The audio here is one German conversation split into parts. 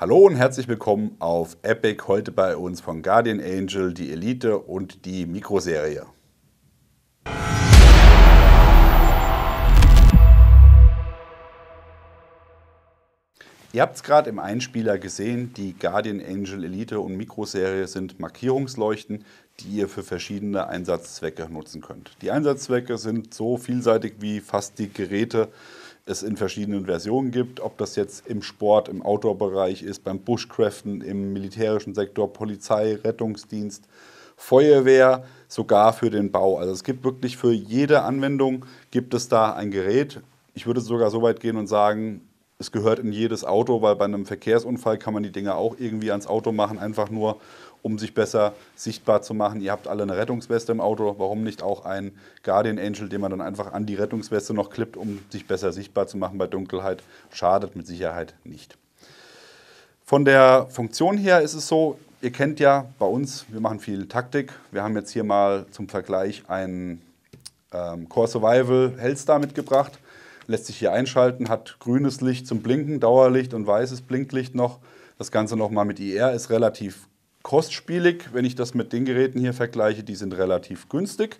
Hallo und herzlich willkommen auf Epic, heute bei uns von Guardian Angel, die Elite und die Mikroserie. Ihr habt es gerade im Einspieler gesehen, die Guardian Angel Elite und Mikroserie sind Markierungsleuchten, die ihr für verschiedene Einsatzzwecke nutzen könnt. Die Einsatzzwecke sind so vielseitig wie fast die Geräte es in verschiedenen Versionen gibt, ob das jetzt im Sport, im Outdoor-Bereich ist, beim Bushcraften, im militärischen Sektor, Polizei, Rettungsdienst, Feuerwehr, sogar für den Bau. Also es gibt wirklich für jede Anwendung gibt es da ein Gerät. Ich würde sogar so weit gehen und sagen, es gehört in jedes Auto, weil bei einem Verkehrsunfall kann man die Dinge auch irgendwie ans Auto machen, einfach nur, um sich besser sichtbar zu machen. Ihr habt alle eine Rettungsweste im Auto, warum nicht auch ein Guardian Angel, den man dann einfach an die Rettungsweste noch klippt, um sich besser sichtbar zu machen bei Dunkelheit, schadet mit Sicherheit nicht. Von der Funktion her ist es so, ihr kennt ja bei uns, wir machen viel Taktik. Wir haben jetzt hier mal zum Vergleich einen Core Survival Hellstar mitgebracht. Lässt sich hier einschalten, hat grünes Licht zum Blinken, Dauerlicht und weißes Blinklicht noch. Das Ganze nochmal mit IR ist relativ kostspielig. Wenn ich das mit den Geräten hier vergleiche, die sind relativ günstig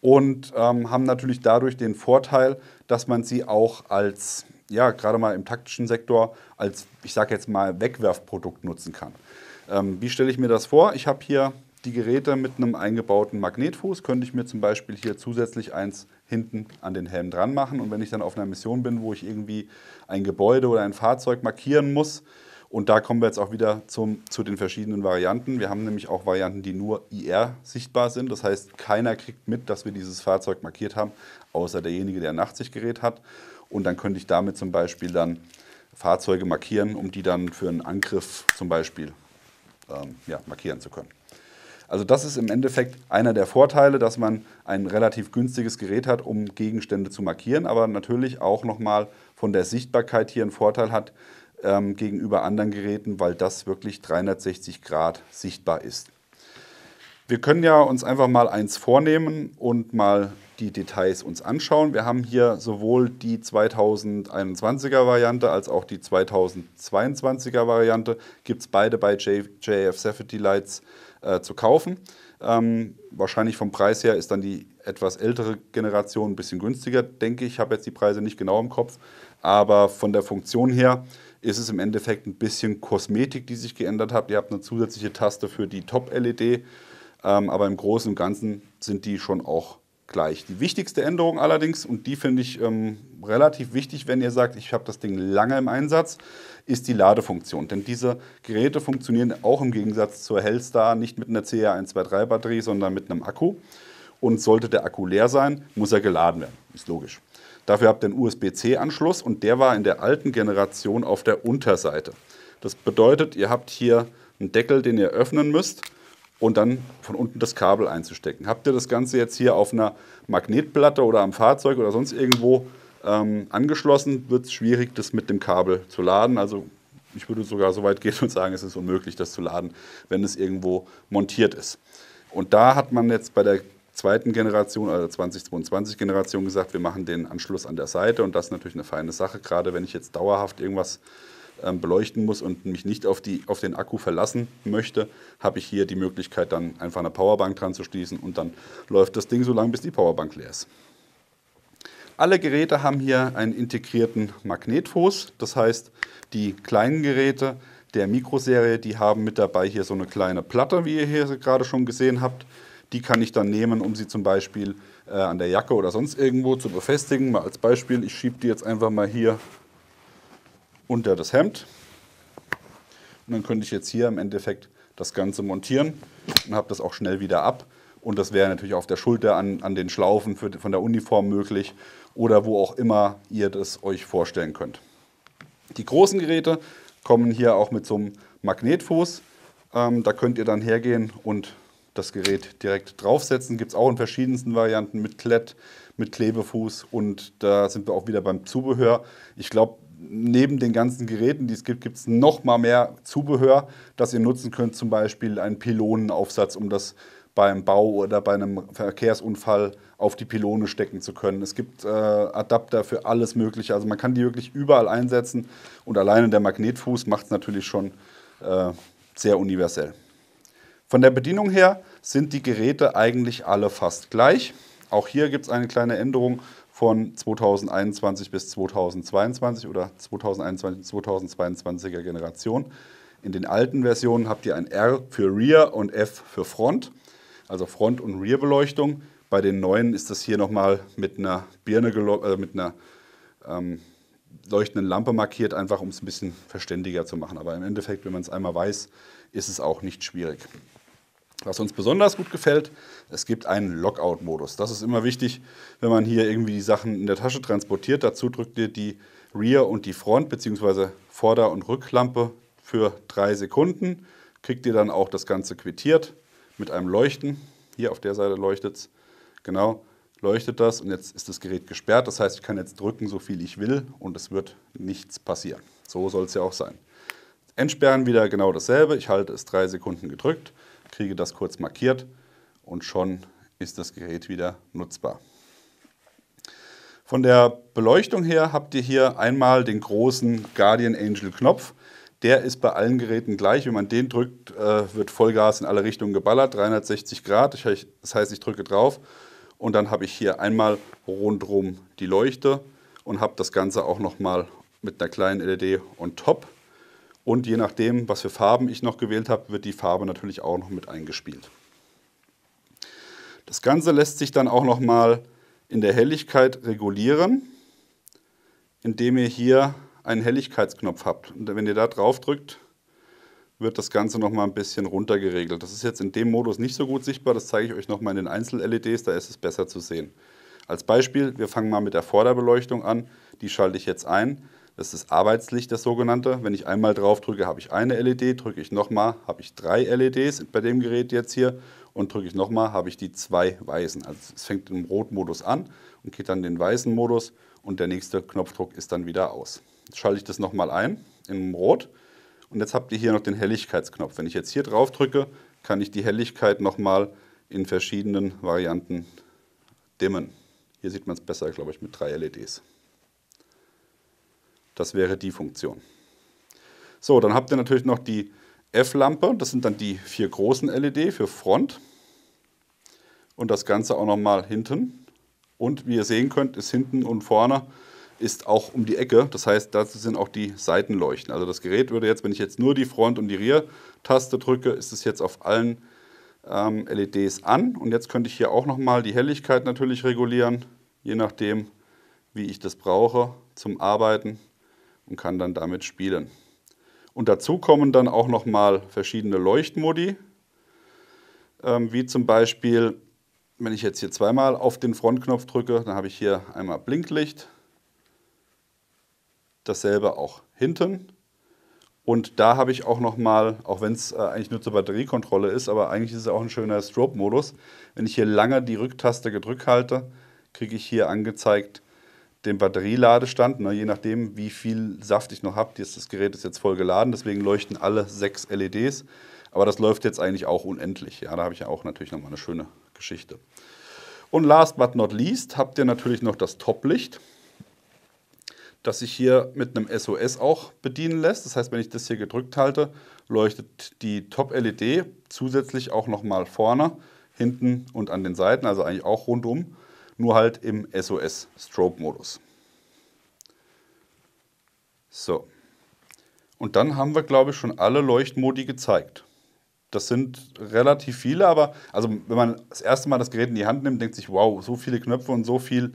und haben natürlich dadurch den Vorteil, dass man sie auch als, ja, gerade mal im taktischen Sektor, als, ich sage jetzt mal, Wegwerfprodukt nutzen kann. Wie stelle ich mir das vor? Ich habe hier die Geräte mit einem eingebauten Magnetfuß, könnte ich mir zum Beispiel hier zusätzlich eins hinten an den Helm dran machen. Und wenn ich dann auf einer Mission bin, wo ich irgendwie ein Gebäude oder ein Fahrzeug markieren muss, und da kommen wir jetzt auch wieder zu den verschiedenen Varianten. Wir haben nämlich auch Varianten, die nur IR sichtbar sind. Das heißt, keiner kriegt mit, dass wir dieses Fahrzeug markiert haben, außer derjenige, der ein Nachtsichtgerät hat. Und dann könnte ich damit zum Beispiel dann Fahrzeuge markieren, um die dann für einen Angriff zum Beispiel markieren zu können. Also das ist im Endeffekt einer der Vorteile, dass man ein relativ günstiges Gerät hat, um Gegenstände zu markieren, aber natürlich auch nochmal von der Sichtbarkeit hier einen Vorteil hat gegenüber anderen Geräten, weil das wirklich 360 Grad sichtbar ist. Wir können ja uns einfach mal eins vornehmen und mal die Details uns anschauen. Wir haben hier sowohl die 2021er Variante als auch die 2022er Variante. Gibt es beide bei JF Safety Lights zu kaufen. Wahrscheinlich vom Preis her ist dann die etwas ältere Generation ein bisschen günstiger, denke ich. Ich habe jetzt die Preise nicht genau im Kopf, aber von der Funktion her ist es im Endeffekt ein bisschen Kosmetik, die sich geändert hat. Ihr habt eine zusätzliche Taste für die Top-LED, aber im Großen und Ganzen sind die schon auch gleich. Die wichtigste Änderung allerdings, und die finde ich relativ wichtig, wenn ihr sagt, ich habe das Ding lange im Einsatz, ist die Ladefunktion. Denn diese Geräte funktionieren auch im Gegensatz zur Hellstar nicht mit einer CR123 Batterie, sondern mit einem Akku. Und sollte der Akku leer sein, muss er geladen werden. Ist logisch. Dafür habt ihr einen USB-C-Anschluss und der war in der alten Generation auf der Unterseite. Das bedeutet, ihr habt hier einen Deckel, den ihr öffnen müsst, und dann von unten das Kabel einzustecken. Habt ihr das Ganze jetzt hier auf einer Magnetplatte oder am Fahrzeug oder sonst irgendwo angeschlossen, wird es schwierig, das mit dem Kabel zu laden. Also ich würde sogar so weit gehen und sagen, es ist unmöglich, das zu laden, wenn es irgendwo montiert ist. Und da hat man jetzt bei der zweiten Generation, also 2022 Generation gesagt, wir machen den Anschluss an der Seite, und das ist natürlich eine feine Sache, gerade wenn ich jetzt dauerhaft irgendwas beleuchten muss und mich nicht auf den Akku verlassen möchte, habe ich hier die Möglichkeit, dann einfach eine Powerbank dran zu schließen, und dann läuft das Ding so lange, bis die Powerbank leer ist. Alle Geräte haben hier einen integrierten Magnetfuß, das heißt, die kleinen Geräte der Mikroserie, die haben mit dabei hier so eine kleine Platte, wie ihr hier gerade schon gesehen habt. Die kann ich dann nehmen, um sie zum Beispiel an der Jacke oder sonst irgendwo zu befestigen. Mal als Beispiel, ich schiebe die jetzt einfach mal hier unter das Hemd. Und dann könnte ich jetzt hier im Endeffekt das Ganze montieren und habe das auch schnell wieder ab. Und das wäre natürlich auf der Schulter an den Schlaufen von der Uniform möglich oder wo auch immer ihr das euch vorstellen könnt. Die großen Geräte kommen hier auch mit so einem Magnetfuß. Da könnt ihr dann hergehen und das Gerät direkt draufsetzen. Gibt es auch in verschiedensten Varianten mit Klett, mit Klebefuß, und da sind wir auch wieder beim Zubehör. Ich glaube, neben den ganzen Geräten, die es gibt, gibt es noch mal mehr Zubehör, das ihr nutzen könnt, zum Beispiel einen Pylonenaufsatz, um das beim Bau oder bei einem Verkehrsunfall auf die Pylone stecken zu können. Es gibt Adapter für alles Mögliche, also man kann die wirklich überall einsetzen und alleine der Magnetfuß macht es natürlich schon sehr universell. Von der Bedienung her sind die Geräte eigentlich alle fast gleich. Auch hier gibt es eine kleine Änderung von 2021 bis 2022 oder 2021 bis 2022er Generation. In den alten Versionen habt ihr ein R für Rear und F für Front, also Front- und Rear-Beleuchtung. Bei den neuen ist das hier nochmal mit einer Birne, mit einer leuchtenden Lampe markiert, einfach um es ein bisschen verständiger zu machen. Aber im Endeffekt, wenn man es einmal weiß, ist es auch nicht schwierig. Was uns besonders gut gefällt, es gibt einen Lockout-Modus. Das ist immer wichtig, wenn man hier irgendwie die Sachen in der Tasche transportiert. Dazu drückt ihr die Rear- und die Front- bzw. Vorder- und Rücklampe für 3 Sekunden. Kriegt ihr dann auch das Ganze quittiert mit einem Leuchten. Hier auf der Seite leuchtet es. Genau, leuchtet das und jetzt ist das Gerät gesperrt. Das heißt, ich kann jetzt drücken, so viel ich will und es wird nichts passieren. So soll es ja auch sein. Entsperren wieder genau dasselbe. Ich halte es 3 Sekunden gedrückt, kriege das kurz markiert und schon ist das Gerät wieder nutzbar. Von der Beleuchtung her habt ihr hier einmal den großen Guardian Angel Knopf. Der ist bei allen Geräten gleich. Wenn man den drückt, wird Vollgas in alle Richtungen geballert, 360 Grad. Das heißt, ich drücke drauf und dann habe ich hier einmal rundherum die Leuchte und habe das Ganze auch nochmal mit einer kleinen LED on top. Und je nachdem, was für Farben ich noch gewählt habe, wird die Farbe natürlich auch noch mit eingespielt. Das Ganze lässt sich dann auch nochmal in der Helligkeit regulieren, indem ihr hier einen Helligkeitsknopf habt. Und wenn ihr da drauf drückt, wird das Ganze nochmal ein bisschen runter geregelt. Das ist jetzt in dem Modus nicht so gut sichtbar, das zeige ich euch nochmal in den Einzel-LEDs, da ist es besser zu sehen. Als Beispiel, wir fangen mal mit der Vorderbeleuchtung an, die schalte ich jetzt ein. Das ist das Arbeitslicht, das sogenannte. Wenn ich einmal drauf drücke, habe ich eine LED, drücke ich nochmal, habe ich 3 LEDs bei dem Gerät jetzt hier und drücke ich nochmal, habe ich die 2 weißen. Also es fängt im Rotmodus an und geht dann in den weißen Modus und der nächste Knopfdruck ist dann wieder aus. Jetzt schalte ich das nochmal ein in Rot und jetzt habt ihr hier noch den Helligkeitsknopf. Wenn ich jetzt hier drauf drücke, kann ich die Helligkeit nochmal in verschiedenen Varianten dimmen. Hier sieht man es besser, glaube ich, mit 3 LEDs. Das wäre die Funktion. So, dann habt ihr natürlich noch die F-Lampe. Das sind dann die 4 großen LED für Front. Und das Ganze auch nochmal hinten. Und wie ihr sehen könnt, ist hinten und vorne ist auch um die Ecke. Das heißt, dazu sind auch die Seitenleuchten. Also das Gerät würde jetzt, wenn ich jetzt nur die Front- und die Rear-Taste drücke, ist es jetzt auf allen LEDs an. Und jetzt könnte ich hier auch nochmal die Helligkeit natürlich regulieren, je nachdem, wie ich das brauche zum Arbeiten. Und kann dann damit spielen. Und dazu kommen dann auch nochmal verschiedene Leuchtmodi, wie zum Beispiel, wenn ich jetzt hier zweimal auf den Frontknopf drücke, dann habe ich hier einmal Blinklicht, dasselbe auch hinten. Und da habe ich auch nochmal, auch wenn es eigentlich nur zur Batteriekontrolle ist, aber eigentlich ist es auch ein schöner Strobe-Modus. Wenn ich hier lange die Rücktaste gedrückt halte, kriege ich hier angezeigt, den Batterieladestand, je nachdem wie viel Saft ich noch habe. Das Gerät ist jetzt voll geladen, deswegen leuchten alle 6 LEDs. Aber das läuft jetzt eigentlich auch unendlich. Ja, da habe ich ja auch natürlich nochmal eine schöne Geschichte. Und last but not least habt ihr natürlich noch das Top-Licht, das sich hier mit einem SOS auch bedienen lässt. Das heißt, wenn ich das hier gedrückt halte, leuchtet die Top-LED zusätzlich auch nochmal vorne, hinten und an den Seiten, also eigentlich auch rundum. Nur halt im SOS-Strobe-Modus. So. Und dann haben wir, glaube ich, schon alle Leuchtmodi gezeigt. Das sind relativ viele, aber also wenn man das erste Mal das Gerät in die Hand nimmt, denkt sich, wow, so viele Knöpfe und so viel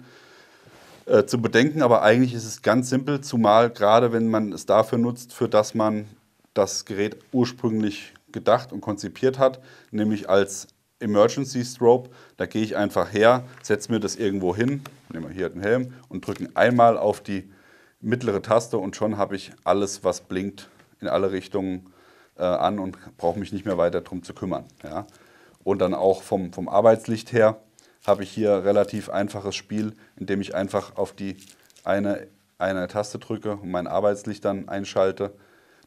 zu bedenken. Aber eigentlich ist es ganz simpel, zumal gerade wenn man es dafür nutzt, für das man das Gerät ursprünglich gedacht und konzipiert hat, nämlich als Emergency Strobe, da gehe ich einfach her, setze mir das irgendwo hin, nehmen wir hier den Helm und drücke einmal auf die mittlere Taste und schon habe ich alles, was blinkt, in alle Richtungen an und brauche mich nicht mehr weiter darum zu kümmern. Ja. Und dann auch vom Arbeitslicht her habe ich hier relativ einfaches Spiel, indem ich einfach auf die eine Taste drücke und mein Arbeitslicht dann einschalte.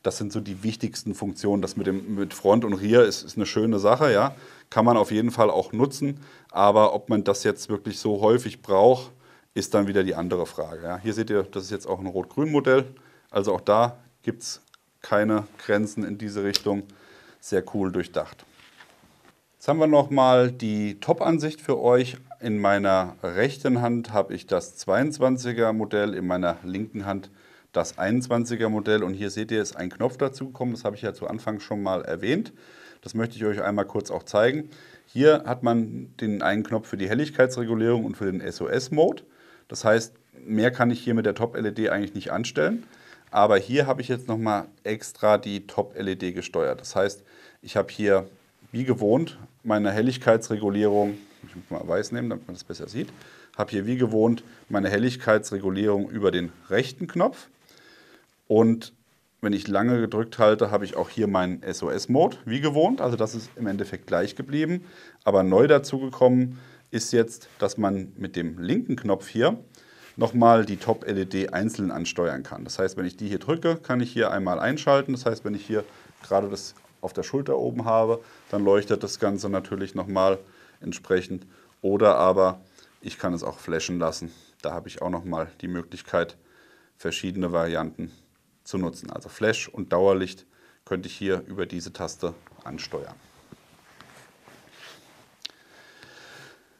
Das sind so die wichtigsten Funktionen. Das mit Front und Rear ist eine schöne Sache, ja. Kann man auf jeden Fall auch nutzen, aber ob man das jetzt wirklich so häufig braucht, ist dann wieder die andere Frage. Ja. Hier seht ihr, das ist jetzt auch ein Rot-Grün-Modell, also auch da gibt es keine Grenzen in diese Richtung. Sehr cool durchdacht. Jetzt haben wir nochmal die Top-Ansicht für euch. In meiner rechten Hand habe ich das 22er Modell, in meiner linken Hand das 21er Modell. Und hier seht ihr, ist ein Knopf dazu gekommen. Das habe ich ja zu Anfang schon mal erwähnt. Das möchte ich euch einmal kurz auch zeigen. Hier hat man den einen Knopf für die Helligkeitsregulierung und für den SOS-Mode. Das heißt, mehr kann ich hier mit der Top-LED eigentlich nicht anstellen. Aber hier habe ich jetzt nochmal extra die Top-LED gesteuert. Das heißt, ich habe hier wie gewohnt meine Helligkeitsregulierung, ich muss mal weiß nehmen, damit man das besser sieht, habe hier wie gewohnt meine Helligkeitsregulierung über den rechten Knopf. Und wenn ich lange gedrückt halte, habe ich auch hier meinen SOS-Mode, wie gewohnt. Also das ist im Endeffekt gleich geblieben. Aber neu dazugekommen ist jetzt, dass man mit dem linken Knopf hier nochmal die Top-LED einzeln ansteuern kann. Das heißt, wenn ich die hier drücke, kann ich hier einmal einschalten. Das heißt, wenn ich hier gerade das auf der Schulter oben habe, dann leuchtet das Ganze natürlich nochmal entsprechend. Oder aber ich kann es auch flashen lassen. Da habe ich auch nochmal die Möglichkeit, verschiedene Varianten zu nutzen. Also Flash und Dauerlicht könnte ich hier über diese Taste ansteuern.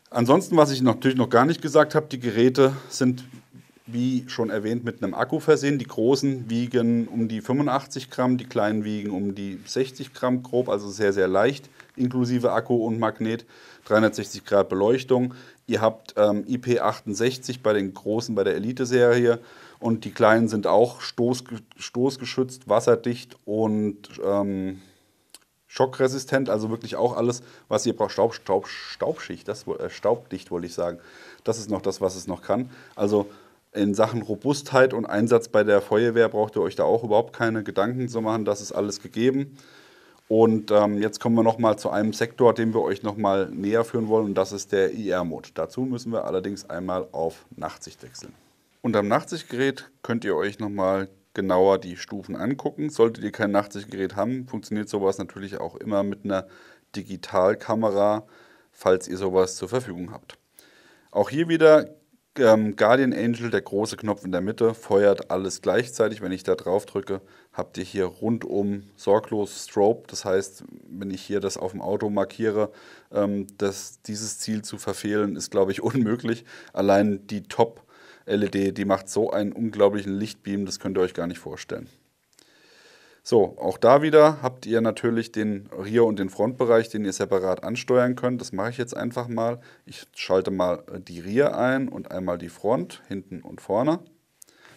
Ansonsten, was ich natürlich noch gar nicht gesagt habe, die Geräte sind, wie schon erwähnt, mit einem Akku versehen. Die großen wiegen um die 85 Gramm, die kleinen wiegen um die 60 Gramm grob, also sehr, sehr leicht, inklusive Akku und Magnet. 360 Grad Beleuchtung. Ihr habt IP68 bei den großen, bei der Elite-Serie. Und die kleinen sind auch stoßgeschützt, wasserdicht und schockresistent, also wirklich auch alles, was ihr braucht. Staubschicht, staubdicht wollte ich sagen. Das ist noch das, was es noch kann. Also in Sachen Robustheit und Einsatz bei der Feuerwehr braucht ihr euch da auch überhaupt keine Gedanken zu machen. Das ist alles gegeben. Und jetzt kommen wir nochmal zu einem Sektor, den wir euch nochmal näher führen wollen. Und das ist der IR-Mode. Dazu müssen wir allerdings einmal auf Nachtsicht wechseln. Und am Nachtsichtgerät könnt ihr euch nochmal genauer die Stufen angucken. Solltet ihr kein Nachtsichtgerät haben, funktioniert sowas natürlich auch immer mit einer Digitalkamera, falls ihr sowas zur Verfügung habt. Auch hier wieder Guardian Angel, der große Knopf in der Mitte, feuert alles gleichzeitig. Wenn ich da drauf drücke, habt ihr hier rundum sorglos Strobe. Das heißt, wenn ich hier das auf dem Auto markiere, dieses Ziel zu verfehlen, ist, glaube ich, unmöglich. Allein die Top-LED, die macht so einen unglaublichen Lichtbeam, das könnt ihr euch gar nicht vorstellen. So, auch da wieder habt ihr natürlich den Rear- und den Frontbereich, den ihr separat ansteuern könnt. Das mache ich jetzt einfach mal. Ich schalte mal die Rear ein und einmal die Front, hinten und vorne.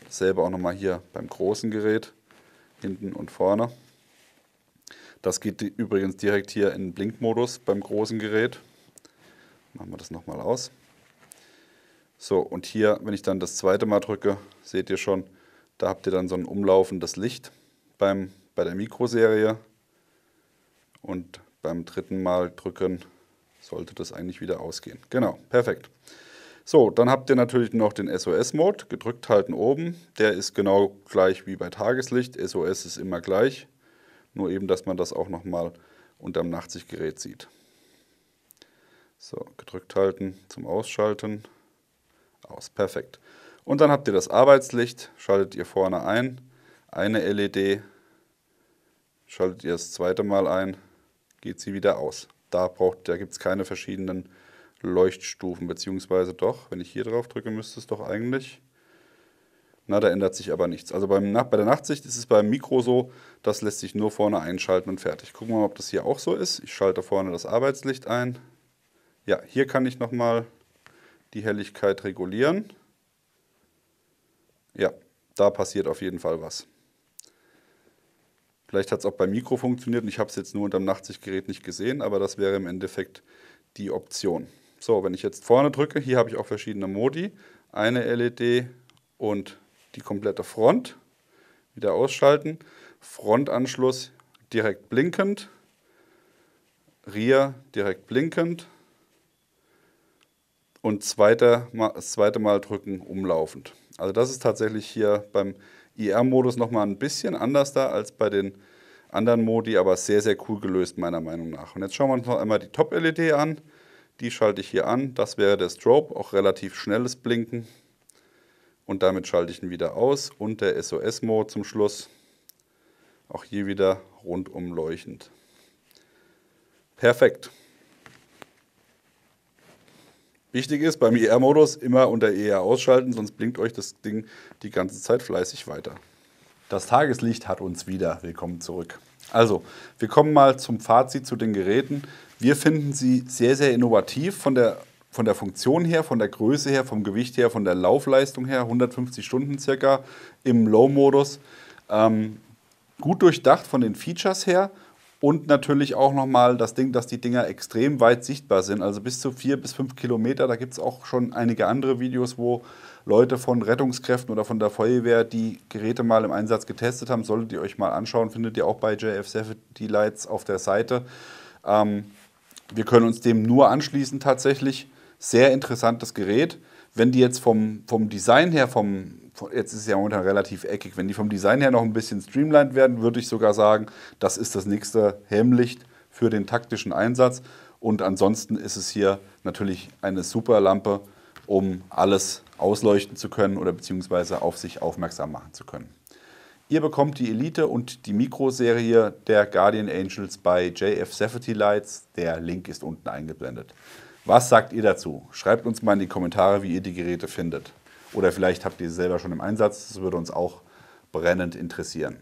Dasselbe auch nochmal hier beim großen Gerät, hinten und vorne. Das geht übrigens direkt hier in den Blinkmodus beim großen Gerät. Machen wir das nochmal aus. So, und hier, wenn ich dann das zweite Mal drücke, seht ihr schon, da habt ihr dann so ein umlaufendes Licht bei der Mikroserie. Und beim dritten Mal drücken sollte das eigentlich wieder ausgehen. Genau, perfekt. So, dann habt ihr natürlich noch den SOS-Mode, gedrückt halten oben. Der ist genau gleich wie bei Tageslicht. SOS ist immer gleich, nur eben, dass man das auch nochmal unterm Nachtsichtgerät sieht. So, gedrückt halten zum Ausschalten. Aus, perfekt. Und dann habt ihr das Arbeitslicht, schaltet ihr vorne ein, eine LED, schaltet ihr das zweite Mal ein, geht sie wieder aus. Da gibt es keine verschiedenen Leuchtstufen, beziehungsweise doch, wenn ich hier drauf drücke, müsste es doch eigentlich. Na, da ändert sich aber nichts. Also bei der Nachtsicht ist es beim Mikro so, das lässt sich nur vorne einschalten und fertig. Gucken wir mal, ob das hier auch so ist. Ich schalte vorne das Arbeitslicht ein. Ja, hier kann ich nochmal die Helligkeit regulieren. Ja, da passiert auf jeden Fall was. Vielleicht hat es auch beim Mikro funktioniert und ich habe es jetzt nur unter dem Nachtsichtgerät nicht gesehen, aber das wäre im Endeffekt die Option. So, wenn ich jetzt vorne drücke, hier habe ich auch verschiedene Modi. Eine LED und die komplette Front. Wieder ausschalten. Frontanschluss direkt blinkend. Rear direkt blinkend. Und das zweite Mal drücken umlaufend. Also das ist tatsächlich hier beim IR-Modus nochmal ein bisschen anders da als bei den anderen Modi, aber sehr, sehr cool gelöst meiner Meinung nach. Und jetzt schauen wir uns noch einmal die Top-LED an. Die schalte ich hier an. Das wäre der Strobe, auch relativ schnelles Blinken. Und damit schalte ich ihn wieder aus. Und der SOS-Mode zum Schluss. Auch hier wieder rundum leuchtend. Perfekt. Wichtig ist beim IR-Modus immer unter IR ausschalten, sonst blinkt euch das Ding die ganze Zeit fleißig weiter. Das Tageslicht hat uns wieder. Willkommen zurück. Also, wir kommen mal zum Fazit zu den Geräten. Wir finden sie sehr, sehr innovativ von der Funktion her, von der Größe her, vom Gewicht her, von der Laufleistung her, 150 Stunden circa im Low-Modus. Gut durchdacht von den Features her. Und natürlich auch nochmal das Ding, dass die Dinger extrem weit sichtbar sind, also bis zu 4 bis 5 Kilometer. Da gibt es auch schon einige andere Videos, wo Leute von Rettungskräften oder von der Feuerwehr die Geräte mal im Einsatz getestet haben. Solltet ihr euch mal anschauen, findet ihr auch bei JF Safety Lights auf der Seite. Wir können uns dem nur anschließen tatsächlich. Sehr interessantes Gerät. Wenn die jetzt vom Design her, jetzt ist es ja momentan relativ eckig, wenn die vom Design her noch ein bisschen streamlined werden, würde ich sogar sagen, das ist das nächste Helmlicht für den taktischen Einsatz. Und ansonsten ist es hier natürlich eine super Lampe, um alles ausleuchten zu können oder beziehungsweise auf sich aufmerksam machen zu können. Ihr bekommt die Elite und die Mikroserie der Guardian Angels bei JF Safety Lights. Der Link ist unten eingeblendet. Was sagt ihr dazu? Schreibt uns mal in die Kommentare, wie ihr die Geräte findet. Oder vielleicht habt ihr sie selber schon im Einsatz. Das würde uns auch brennend interessieren.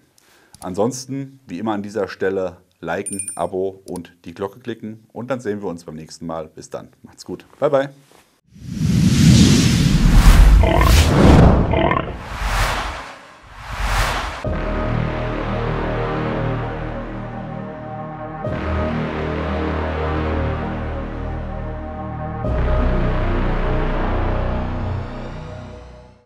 Ansonsten, wie immer an dieser Stelle, liken, Abo und die Glocke klicken. Und dann sehen wir uns beim nächsten Mal. Bis dann. Macht's gut. Bye, bye.